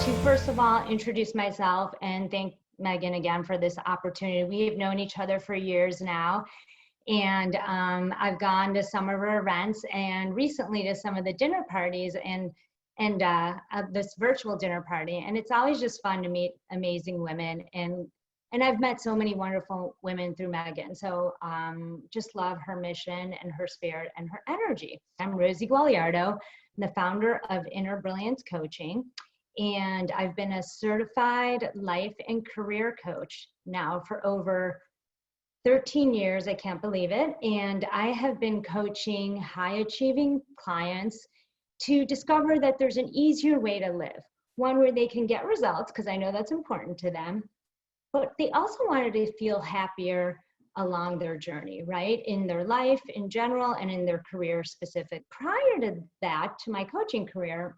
to first of all introduce myself and thank Megan again for this opportunity. We have known each other for years now, and I've gone to some of her events and recently to some of the dinner parties and this virtual dinner party. And it's always just fun to meet amazing women, and I've met so many wonderful women through Megan. So just love her mission and her spirit and her energy. I'm Rosie Gualiardo, the founder of InnerBrilliance Coaching. And I've been a certified life and career coach now for over 13 years. I can't believe it. And I have been coaching high achieving clients to discover that there's an easier way to live, one where they can get results, because I know that's important to them, but they also wanted to feel happier along their journey, right? In their life in general and in their career specific. Prior to that, to my coaching career,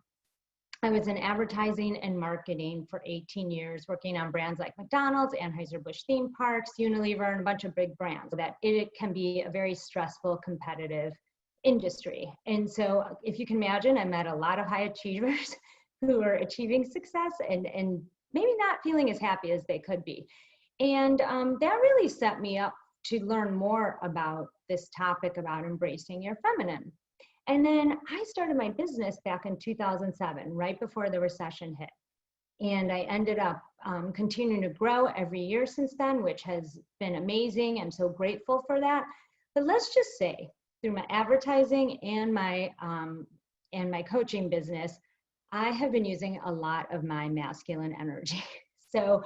I was in advertising and marketing for 18 years, working on brands like McDonald's, Anheuser-Busch theme parks, Unilever, and a bunch of big brands. That it can be a very stressful, competitive industry. And so if you can imagine, I met a lot of high achievers who are achieving success and maybe not feeling as happy as they could be. And that really set me up to learn more about this topic about embracing your feminine. And then I started my business back in 2007, right before the recession hit. And I ended up continuing to grow every year since then, which has been amazing. I'm so grateful for that. But let's just say through my advertising and my coaching business, I have been using a lot of my masculine energy. So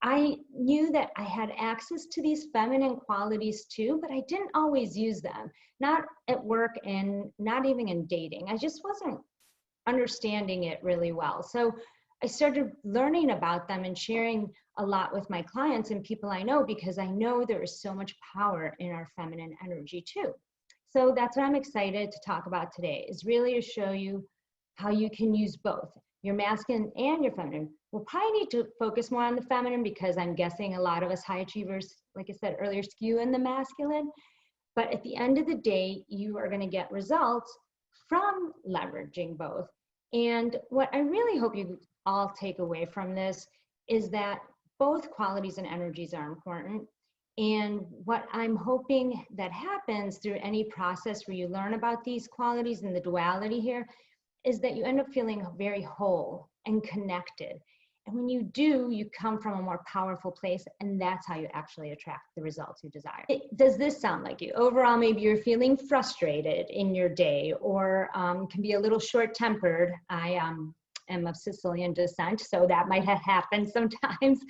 I knew that I had access to these feminine qualities too, but I didn't always use them, not at work and not even in dating. I just wasn't understanding it really well. So I started learning about them and sharing a lot with my clients and people I know, because I know there is so much power in our feminine energy too. So that's what I'm excited to talk about today, is really to show you how you can use both your masculine and your feminine. We'll probably need to focus more on the feminine because I'm guessing a lot of us high achievers, like I said earlier, skew in the masculine. But at the end of the day, you are going to get results from leveraging both. And what I really hope you all take away from this is that both qualities and energies are important. And what I'm hoping that happens through any process where you learn about these qualities and the duality here is that you end up feeling very whole and connected. And when you do, you come from a more powerful place, and that's how you actually attract the results you desire. Does this sound like you? Overall, maybe you're feeling frustrated in your day, or can be a little short-tempered. I am of Sicilian descent, so that might have happened sometimes.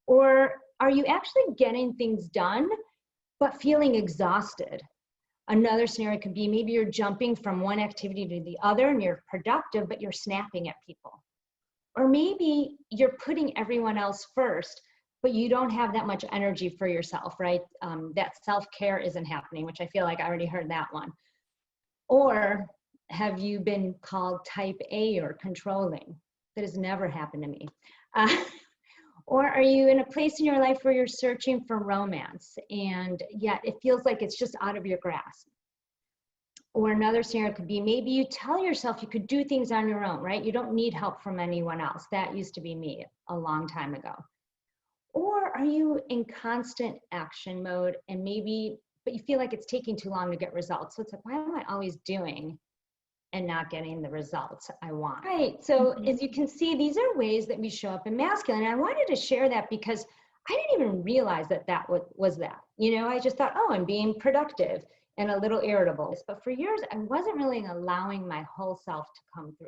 Or are you actually getting things done, but feeling exhausted? Another scenario could be maybe you're jumping from one activity to the other and you're productive, but you're snapping at people. Or maybe you're putting everyone else first, but you don't have that much energy for yourself, right? That self-care isn't happening, which I feel like I already heard that one. Or have you been called type A or controlling? That has never happened to me. Or are you in a place in your life where you're searching for romance and yet it feels like it's just out of your grasp? Or another scenario could be maybe you tell yourself you could do things on your own, right? You don't need help from anyone else. That used to be me a long time ago. Or are you in constant action mode and but you feel like it's taking too long to get results? So it's like, why am I always doing and not getting the results I want? Right, so as you can see, these are ways that we show up in masculine. And I wanted to share that because I didn't even realize that was that. You know, I just thought, oh, I'm being productive and a little irritable. But for years, I wasn't really allowing my whole self to come through.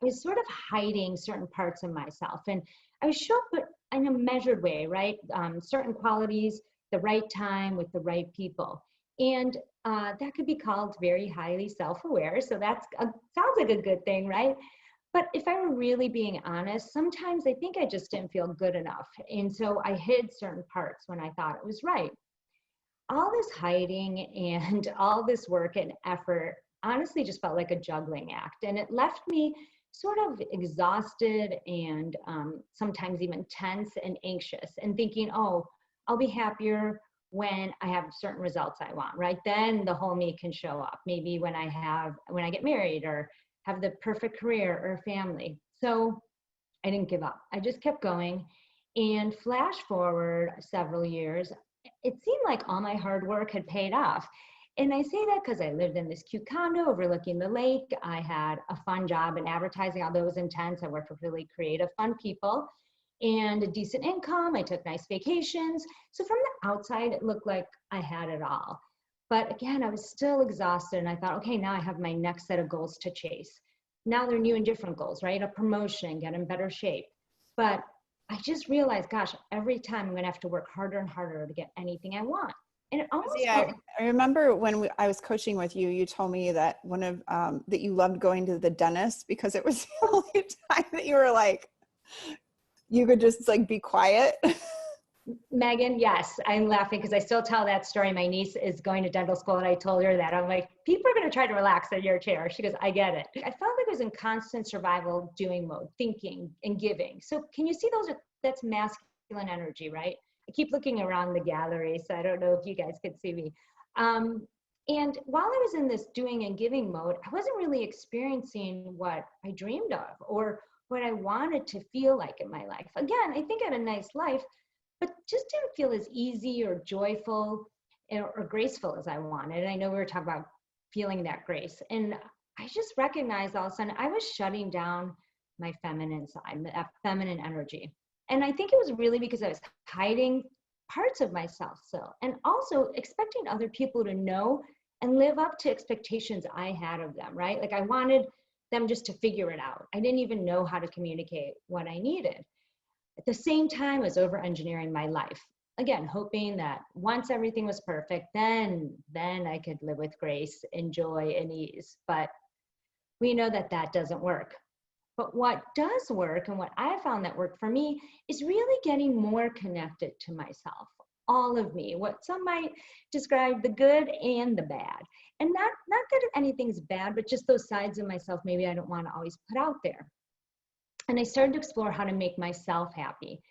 I was sort of hiding certain parts of myself. And I would show up in a measured way, right? Certain qualities, the right time with the right people. And that could be called very highly self-aware. So that sounds like a good thing, right? But if I were really being honest, sometimes I think I just didn't feel good enough. And so I hid certain parts when I thought it was right. All this hiding and all this work and effort honestly just felt like a juggling act. And it left me sort of exhausted and sometimes even tense and anxious and thinking, oh, I'll be happier when I have certain results I want, right? Then the whole me can show up. Maybe when I get married or have the perfect career or family. So I didn't give up. I just kept going. And flash forward several years, it seemed like all my hard work had paid off. And I say that because I lived in this cute condo overlooking the lake. I had a fun job in advertising, although it was intense. I worked with really creative, fun people and a decent income. I took nice vacations. So from the outside, it looked like I had it all. But again, I was still exhausted. And I thought, okay, now I have my next set of goals to chase. Now they're new and different goals, right? A promotion, get in better shape. But I just realized, gosh, every time I'm going to have to work harder and harder to get anything I want. And it almost felt I remember when I was coaching with you, you told me that that you loved going to the dentist because it was the only time that you were like, you could just like be quiet. Megan, yes, I'm laughing because I still tell that story. My niece is going to dental school and I told her that. I'm like, people are going to try to relax in your chair. She goes, I get it. I felt like I was in constant survival doing mode, thinking and giving. So can you see that's masculine energy, right? I keep looking around the gallery, so I don't know if you guys could see me. And while I was in this doing and giving mode, I wasn't really experiencing what I dreamed of or what I wanted to feel like in my life. Again, I think I had a nice life, but just didn't feel as easy or joyful or graceful as I wanted. And I know we were talking about feeling that grace. And I just recognized all of a sudden I was shutting down my feminine side, that feminine energy. And I think it was really because I was hiding parts of myself still, and also expecting other people to know and live up to expectations I had of them, right? Like I wanted them just to figure it out. I didn't even know how to communicate what I needed. At the same time, I was over-engineering my life. Again, hoping that once everything was perfect, then I could live with grace and joy and ease. But we know that that doesn't work. But what does work and what I found that worked for me is really getting more connected to myself, all of me, what some might describe the good and the bad. And not that anything's bad, but just those sides of myself maybe I don't want to always put out there. And I started to explore how to make myself happy.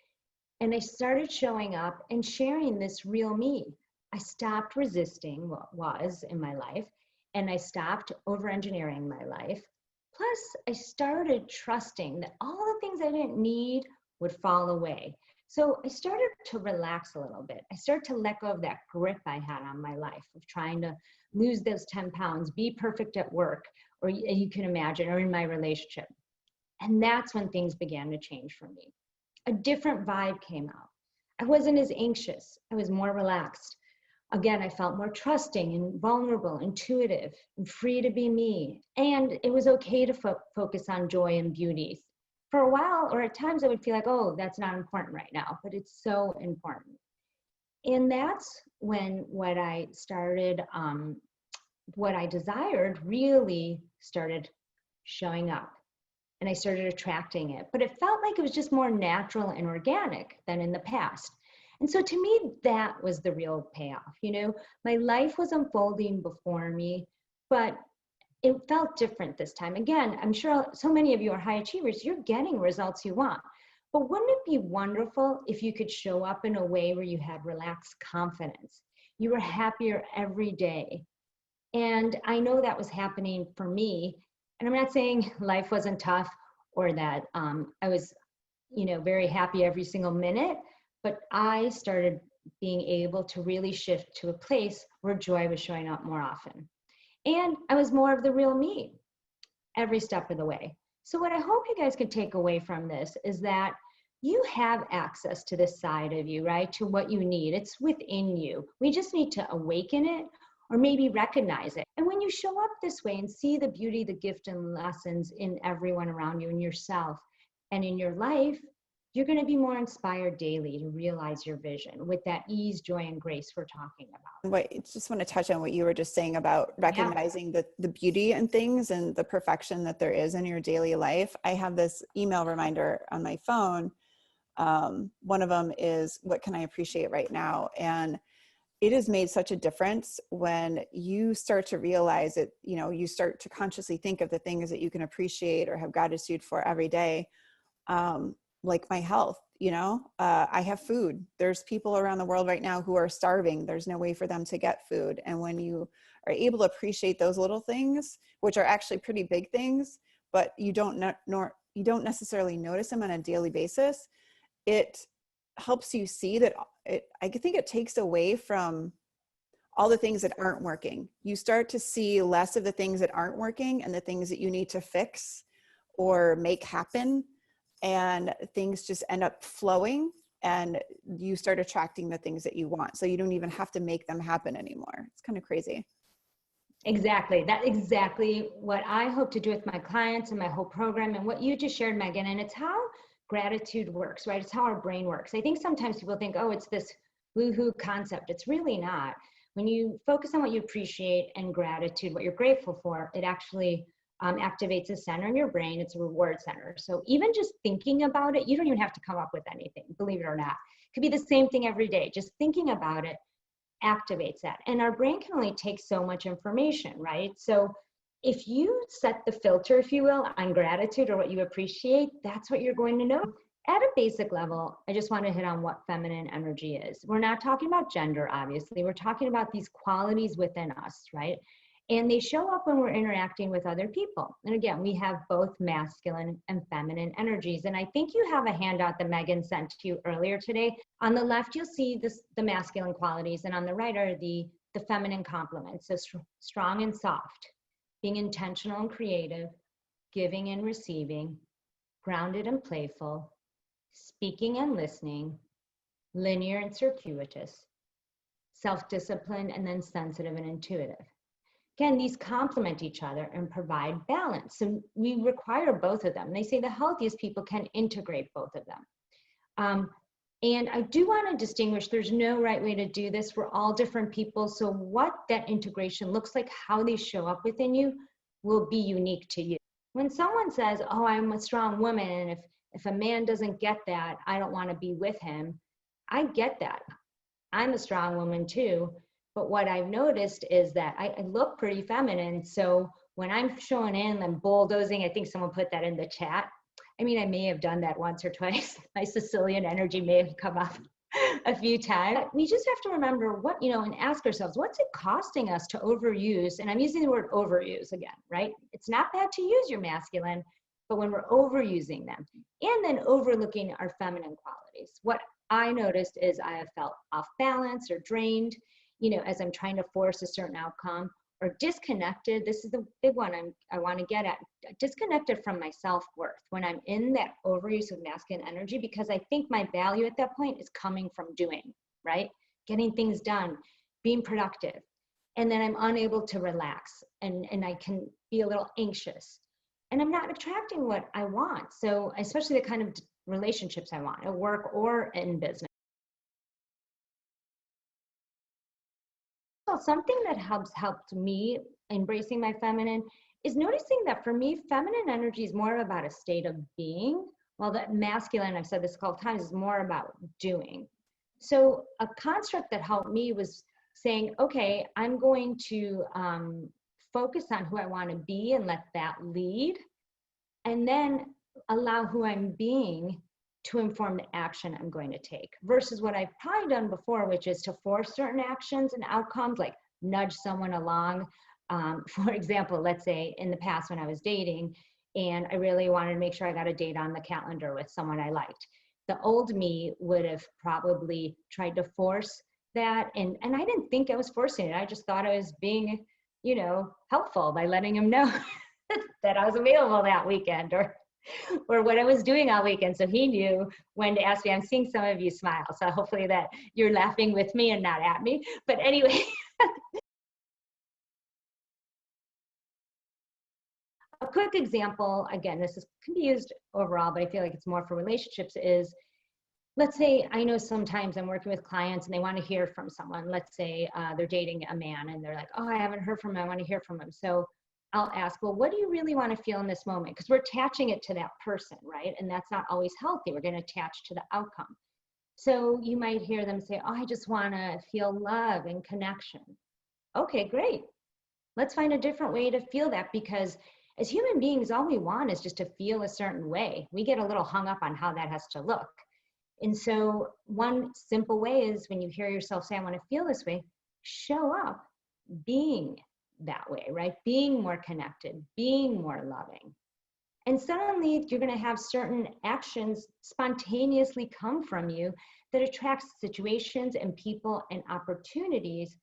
And I started showing up and sharing this real me. I stopped resisting what was in my life, and I stopped over-engineering my life. Plus, I started trusting that all the things I didn't need would fall away. So I started to relax a little bit. I started to let go of that grip I had on my life of trying to lose those 10 pounds, be perfect at work, or you can imagine, or in my relationship. And that's when things began to change for me. A different vibe came out. I wasn't as anxious. I was more relaxed. Again, I felt more trusting and vulnerable, intuitive, and free to be me. And it was okay to focus on joy and beauty. For a while, or at times, I would feel like, oh, that's not important right now, but it's so important. And that's when what I started, what I desired really started showing up. And I started attracting it. But it felt like it was just more natural and organic than in the past. And so to me, that was the real payoff. You know, my life was unfolding before me, but it felt different this time. Again, I'm sure so many of you are high achievers. You're getting results you want. But wouldn't it be wonderful if you could show up in a way where you had relaxed confidence? You were happier every day. And I know that was happening for me. And I'm not saying life wasn't tough or that I was, very happy every single minute, but I started being able to really shift to a place where joy was showing up more often. And I was more of the real me every step of the way. So what I hope you guys can take away from this is that you have access to this side of you, right? To what you need. It's within you. We just need to awaken it or maybe recognize it. And when you show up this way and see the beauty, the gift, and lessons in everyone around you and yourself and in your life, you're going to be more inspired daily to realize your vision with that ease, joy, and grace we're talking about. Wait, just want to touch on what you were just saying about recognizing the beauty in things and the perfection that there is in your daily life. I have this email reminder on my phone. One of them is, what can I appreciate right now? And it has made such a difference when you start to realize it, you start to consciously think of the things that you can appreciate or have gratitude for every day. Like my health, I have food. There's people around the world right now who are starving. There's no way for them to get food. And when you are able to appreciate those little things, which are actually pretty big things, but you don't you don't necessarily notice them on a daily basis, it helps you see that I think it takes away from all the things that aren't working. You start to see less of the things that aren't working and the things that you need to fix or make happen, and things just end up flowing, and you start attracting the things that you want. So you don't even have to make them happen anymore. It's kind of crazy. Exactly. That's exactly what I hope to do with my clients and my whole program, and what you just shared, Megan. And it's how gratitude works, right? It's how our brain works. I think sometimes people think, oh, it's this woohoo concept. It's really not. When you focus on what you appreciate and gratitude, what you're grateful for, it actually activates a center in your brain. It's a reward center. So even just thinking about it, you don't even have to come up with anything, believe it or not. It could be the same thing every day. Just thinking about it activates that. And our brain can only take so much information, right? So if you set the filter, if you will, on gratitude or what you appreciate, that's what you're going to know. At a basic level, I just want to hit on what feminine energy is. We're not talking about gender, obviously. We're talking about these qualities within us, right? And they show up when we're interacting with other people. And again, we have both masculine and feminine energies. And I think you have a handout that Megan sent to you earlier today. On the left, you'll see the masculine qualities, and on the right are the feminine complements. So strong and soft, being intentional and creative, giving and receiving, grounded and playful, speaking and listening, linear and circuitous, self-disciplined, and then sensitive and intuitive. Again, these complement each other and provide balance. So we require both of them. They say the healthiest people can integrate both of them. And I do want to distinguish, there's no right way to do this. We're all different people. So what that integration looks like, how they show up within you, will be unique to you. When someone says, oh, I'm a strong woman, and if a man doesn't get that, I don't want to be with him, I get that. I'm a strong woman too. But what I've noticed is that I look pretty feminine. So when I'm showing in and bulldozing, I think someone put that in the chat. I mean, I may have done that once or twice. My Sicilian energy may have come up a few times. We just have to remember what, and ask ourselves, what's it costing us to overuse? And I'm using the word overuse again, right? It's not bad to use your masculine, but when we're overusing them and then overlooking our feminine qualities, what I noticed is I have felt off balance or drained, as I'm trying to force a certain outcome, or disconnected. This is the big one I want to get at. Disconnected from my self-worth when I'm in that overuse of masculine energy, because I think my value at that point is coming from doing, right? Getting things done, being productive. And then I'm unable to relax, and I can be a little anxious. And I'm not attracting what I want. So especially the kind of relationships I want at work or in business. Something that helped me embracing my feminine is noticing that for me, feminine energy is more about a state of being, while the masculine, I've said this a couple times, is more about doing. So a construct that helped me was saying, okay, I'm going to focus on who I want to be and let that lead, and then allow who I'm being to inform the action I'm going to take, versus what I've probably done before, which is to force certain actions and outcomes, like nudge someone along. For example, let's say in the past when I was dating and I really wanted to make sure I got a date on the calendar with someone I liked, the old me would have probably tried to force that. And I didn't think I was forcing it. I just thought I was being, helpful by letting him know that I was available that weekend, or what I was doing all weekend. So he knew when to ask me. I'm seeing some of you smile, so hopefully that you're laughing with me and not at me. But anyway, a quick example, again, can be used overall, but I feel like it's more for relationships, is let's say I know sometimes I'm working with clients and they want to hear from someone. Let's say they're dating a man and they're like, oh, I haven't heard from him, I want to hear from him. So I'll ask, well, what do you really want to feel in this moment? Because we're attaching it to that person, right? And that's not always healthy. We're going to attach to the outcome. So you might hear them say, oh, I just want to feel love and connection. Okay, great. Let's find a different way to feel that, because as human beings, all we want is just to feel a certain way. We get a little hung up on how that has to look. And so one simple way is when you hear yourself say, I want to feel this way, show up being that way, right? Being more connected, being more loving. And suddenly you're going to have certain actions spontaneously come from you that attracts situations and people and opportunities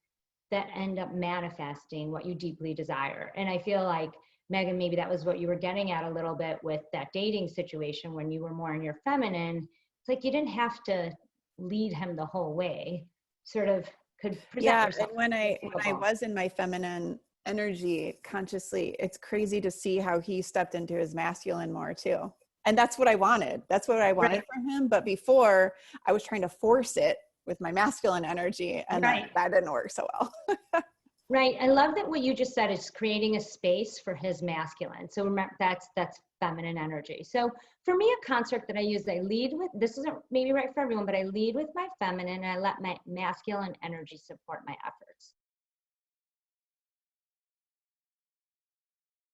that end up manifesting what you deeply desire. And I feel like, Megan, maybe that was what you were getting at a little bit with that dating situation when you were more in your feminine. It's like you didn't have to lead him the whole way, sort of could present Yeah, yourself. and when I was in my feminine energy consciously, it's crazy to see how he stepped into his masculine more too. And that's what I wanted. That's what I wanted Right. from him. But before, I was trying to force it with my masculine energy, and Right. that didn't work so well. Right. I love that what you just said is creating a space for his masculine. So remember, that's feminine energy. So for me, a construct that I use, I lead with, this isn't maybe right for everyone, but I lead with my feminine and I let my masculine energy support my efforts.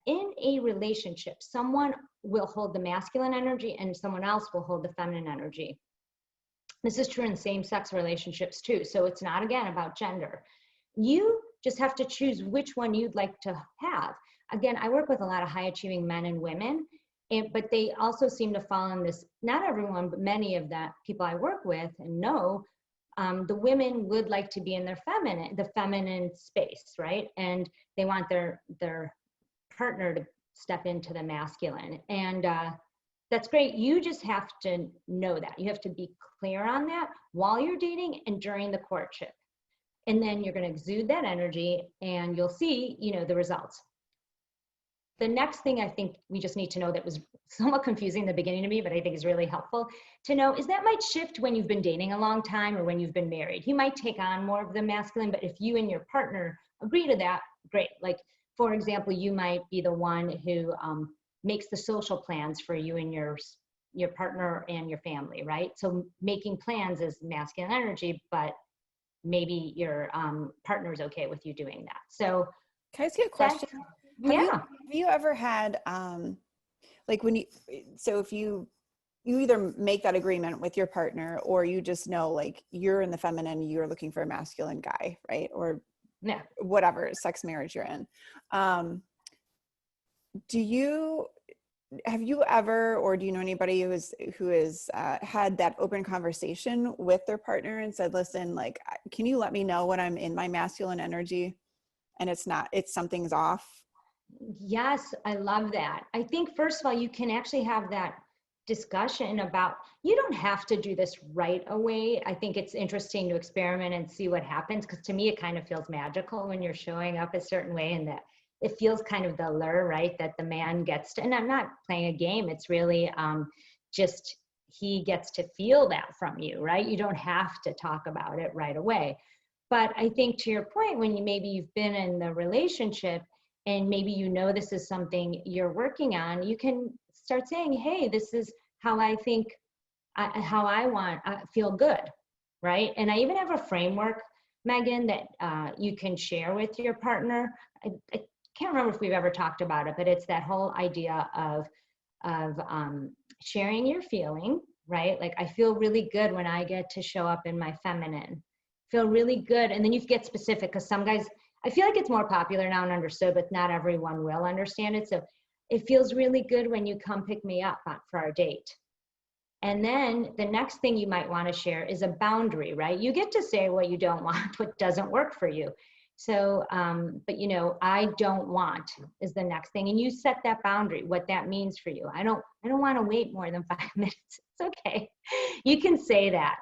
In a relationship, someone will hold the masculine energy and someone else will hold the feminine energy. This is true in same-sex relationships too. So it's not, again, about gender. You just have to choose which one you'd like to have. Again, I work with a lot of high-achieving men and women, but they also seem to fall in this, not everyone, but many of the people I work with and know, the women would like to be in the feminine space, right? And they want their partner to step into the masculine. And that's great. You just have to know that. You have to be clear on that while you're dating and during the courtship. And then you're going to exude that energy and you'll see, the results. The next thing I think we just need to know that was somewhat confusing in the beginning to me, but I think is really helpful to know is that might shift when you've been dating a long time or when you've been married. You might take on more of the masculine, but if you and your partner agree to that, great. Like, for example, you might be the one who makes the social plans for you and your partner and your family, right? So making plans is masculine energy, but maybe your partner's okay with you doing that. So Can I ask you a question? Yeah. Have you ever had, like if you either make that agreement with your partner or you just know, like, you're in the feminine, you're looking for a masculine guy, right? Or Yeah. whatever sex marriage you're in. Have you ever, or do you know anybody who has had that open conversation with their partner and said, listen, like, can you let me know when I'm in my masculine energy and it's something's off? Yes, I love that. I think, first of all, you can actually have that discussion about, you don't have to do this right away. I think it's interesting to experiment and see what happens, because to me, it kind of feels magical when you're showing up a certain way, and that it feels kind of the allure, right? That the man gets to, and I'm not playing a game. It's really just, he gets to feel that from you, right? You don't have to talk about it right away. But I think, to your point, when you've been in the relationship and maybe this is something you're working on, you can start saying, hey, this is how I think, how I want, feel good, right? And I even have a framework, Megan, that you can share with your partner. I can't remember if we've ever talked about it, but it's that whole idea of sharing your feeling, right? Like, I feel really good when I get to show up in my feminine. Feel really good. And then you get specific, because some guys, I feel like it's more popular now and understood, but not everyone will understand it. So it feels really good when you come pick me up for our date. And then the next thing you might want to share is a boundary, right? You get to say what you don't want, what doesn't work for you. So, but I don't want is the next thing. And you set that boundary, what that means for you. I don't want to wait more than 5 minutes. It's okay. You can say that.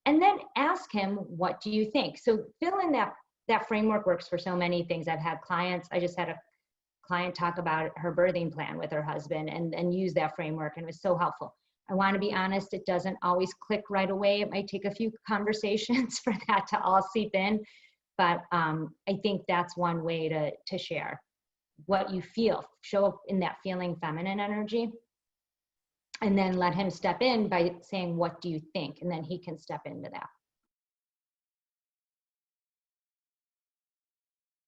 And then ask him, what do you think? So fill in that framework works for so many things. I've had clients, I just had a client talk about her birthing plan with her husband and use that framework, and it was so helpful. I want to be honest, it doesn't always click right away. It might take a few conversations for that to all seep in, but I think that's one way to share what you feel. Show up in that feeling feminine energy, and then let him step in by saying, what do you think? And then he can step into that.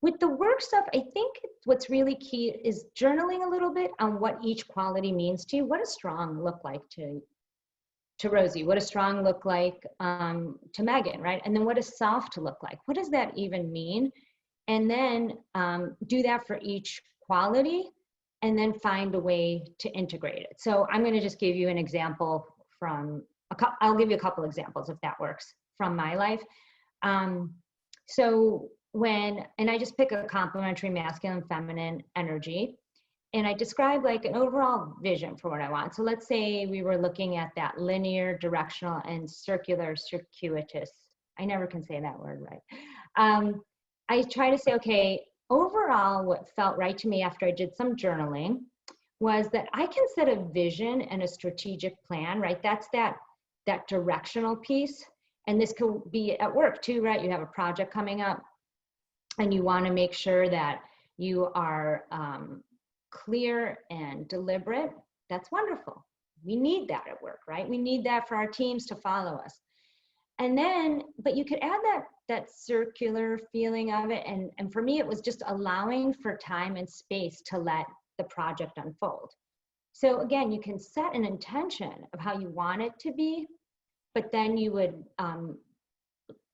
With the work stuff, I think what's really key is journaling a little bit on what each quality means to you. What does strong look like to Rosie? What does strong look like to Megan, right? And then what does soft look like? What does that even mean? And then do that for each quality. and then find a way to integrate it. So I'm going to just give you an example from, I'll give you a couple examples if that works from my life. So and I just pick a complementary masculine, feminine energy, and I describe like an overall vision for what I want. So let's say we were looking at that linear, directional, and circular, circuitous. I never can say that word right. I try to say, okay, overall, what felt right to me after I did some journaling was that I can set a vision and a strategic plan, right? That's that directional piece. And this could be at work too, right? You have a project coming up and you want to make sure that you are clear and deliberate. That's wonderful. We need that at work, right? We need that for our teams to follow us. And then, but you could add that circular feeling of it. And for me, it was just allowing for time and space to let the project unfold. So again, you can set an intention of how you want it to be, but then you would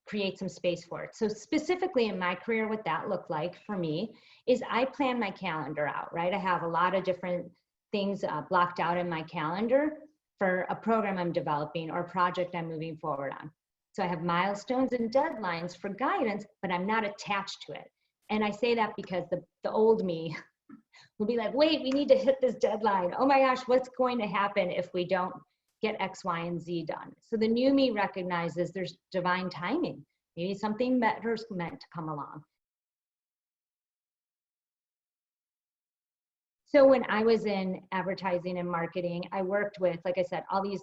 create some space for it. So specifically in my career, what that looked like for me is I plan my calendar out, right? I have a lot of different things blocked out in my calendar for a program I'm developing or a project I'm moving forward on. So I have milestones and deadlines for guidance, but I'm not attached to it. And I say that because the old me will be like, wait, we need to hit this deadline. Oh my gosh, what's going to happen if we don't get X, Y, and Z done? So the new me recognizes there's divine timing. Maybe something better's meant to come along. So when I was in advertising and marketing, I worked with, like I said, all these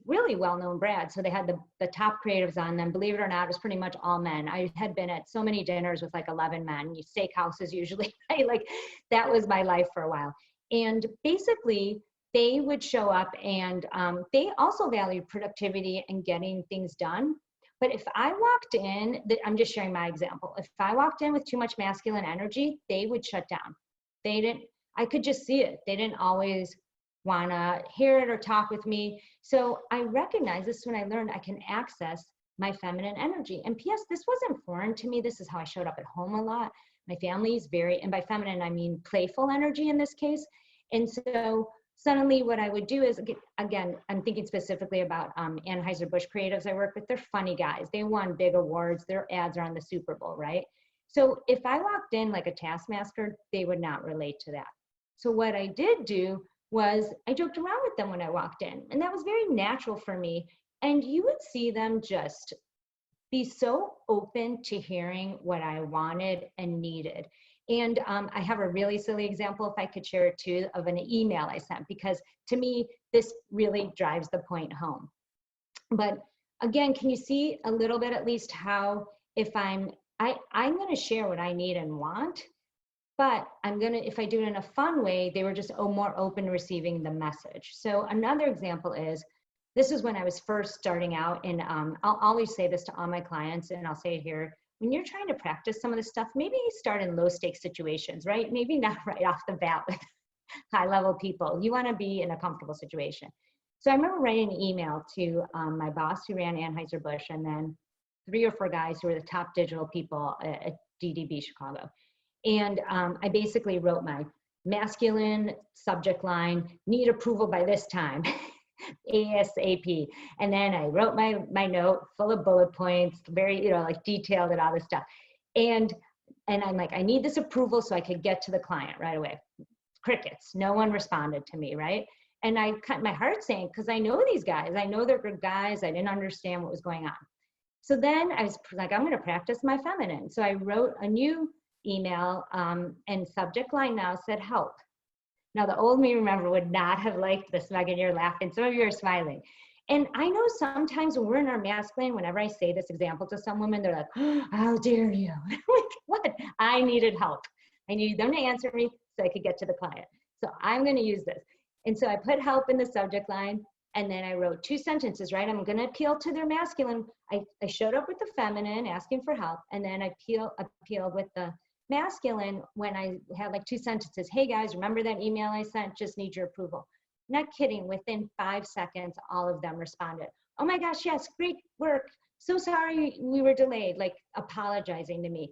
really well-known brands. So they had the top creatives on them. Believe it or not, it was pretty much all men. I had been at so many dinners with like 11 men, steakhouses usually, right? Like that was my life for a while. And basically they would show up and they also valued productivity and getting things done. But if I walked in, I'm just sharing my example. If I walked in with too much masculine energy, they would shut down. I could just see it. They didn't always want to hear it or talk with me. So I recognize this when I learned I can access my feminine energy. And P.S., this wasn't foreign to me. This is how I showed up at home a lot. My family is and by feminine, I mean playful energy in this case. And so suddenly what I would do is, again, I'm thinking specifically about Anheuser-Busch creatives I work with. They're funny guys. They won big awards. Their ads are on the Super Bowl, right? So if I walked in like a taskmaster, they would not relate to that. So what I did do was I joked around with them when I walked in, and that was very natural for me. And you would see them just be so open to hearing what I wanted and needed. And I have a really silly example, if I could share it too, of an email I sent, because to me, this really drives the point home. But again, can you see a little bit at least how if I'm going to share what I need and want, but if I do it in a fun way, they were just more open to receiving the message. So another example is, this is when I was first starting out, and I'll always say this to all my clients, and I'll say it here, when you're trying to practice some of this stuff, maybe you start in low stakes situations, right? Maybe not right off the bat with high level people. You want to be in a comfortable situation. So I remember writing an email to my boss who ran Anheuser-Busch, and then 3 or 4 guys who were the top digital people at DDB Chicago. And I basically wrote my masculine subject line, need approval by this time, ASAP. And then I wrote my note full of bullet points, very, like detailed and all this stuff. And I'm like, I need this approval so I could get to the client right away. Crickets, no one responded to me, right? And I cut my heart saying, because I know these guys, I know they're good guys. I didn't understand what was going on. So then I was like, I'm going to practice my feminine. So I wrote a new email and subject line now said help. Now the old me, remember, would not have liked this. Megan, you're laughing. Some of you are smiling. And I know sometimes when we're in our masculine, whenever I say this example to some women, they're like, oh, how dare you? I'm like, what? I needed help. I needed them to answer me so I could get to the client. So I'm going to use this. And so I put help in the subject line. And then I wrote 2 sentences, right? I'm going to appeal to their masculine. I showed up with the feminine asking for help. And then I appealed with the masculine when I had like 2 sentences. Hey guys, remember that email I sent? Just need your approval. Not kidding. Within 5 seconds, all of them responded. Oh my gosh, yes, great work. So sorry we were delayed, like apologizing to me.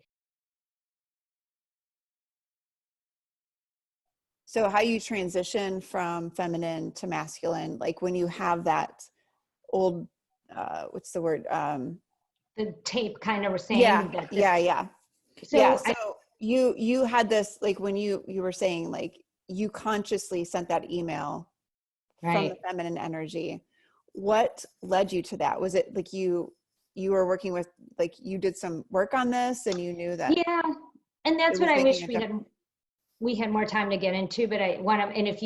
So how you transition from feminine to masculine, like when you have that old, what's the word? The tape kind of was Yeah, saying that this, yeah, yeah. Yeah. so So you had this, like when you were saying like you consciously sent that email from the right. feminine energy. What led you to that? Was it like you were working with, like you did some work on this and you knew that Yeah. And it that's what was I making wish a difference? we had more time to get into, but I want to, and if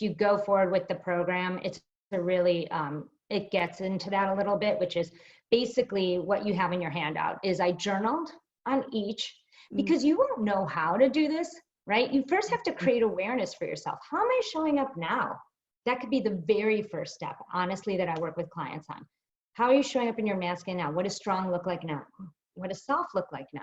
you go forward with the program, it's a really, it gets into that a little bit, which is basically what you have in your handout is I journaled on each, Mm-hmm. because you won't know how to do this, right? You first have to create awareness for yourself. How am I showing up now? That could be the very first step, honestly, that I work with clients on. How are you showing up in your masculine now? What does strong look like now? What does soft look like now?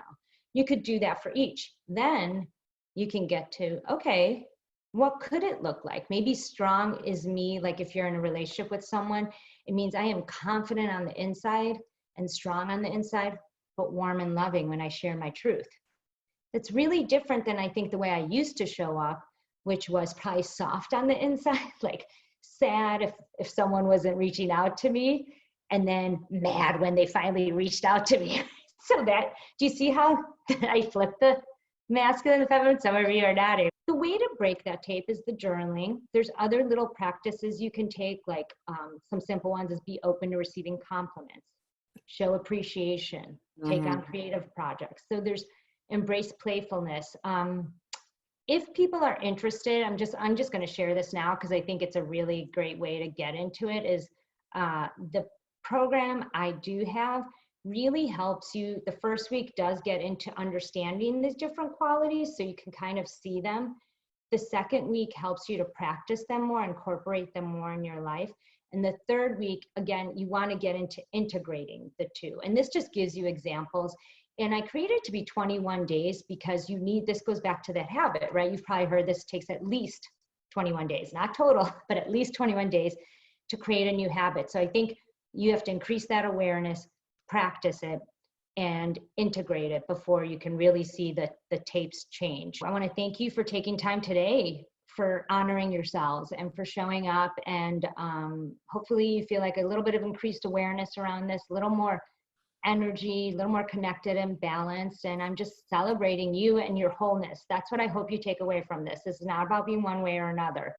You could do that for each. Then you can get to, okay, what could it look like? Maybe strong is me, like if you're in a relationship with someone, it means I am confident on the inside and strong on the inside, but warm and loving when I share my truth. It's really different than I think the way I used to show up, which was probably soft on the inside, like sad if someone wasn't reaching out to me, and then mad when they finally reached out to me. So that, do you see how I flipped the masculine and feminine? Some of you are nodding. The way to break that tape is the journaling. There's other little practices you can take, like some simple ones is be open to receiving compliments, show appreciation, take on creative projects. So there's embrace playfulness. If people are interested, I'm just going to share this now because I think it's a really great way to get into it. Is the program I do have really helps you. The first week does get into understanding these different qualities, so you can kind of see them. The second week helps you to practice them more, incorporate them more in your life. And the third week, again, you want to get into integrating the two. And this just gives you examples. And I created it to be 21 days because you need, this goes back to that habit, right? You've probably heard this takes at least 21 days, not total, but at least 21 days to create a new habit. So I think you have to increase that awareness, practice it, and integrate it before you can really see the tapes change. I want to thank you for taking time today, for honoring yourselves and for showing up. And hopefully you feel like a little bit of increased awareness around this, a little more energy, a little more connected and balanced. And I'm just celebrating you and your wholeness. That's what I hope you take away from this. This is not about being one way or another.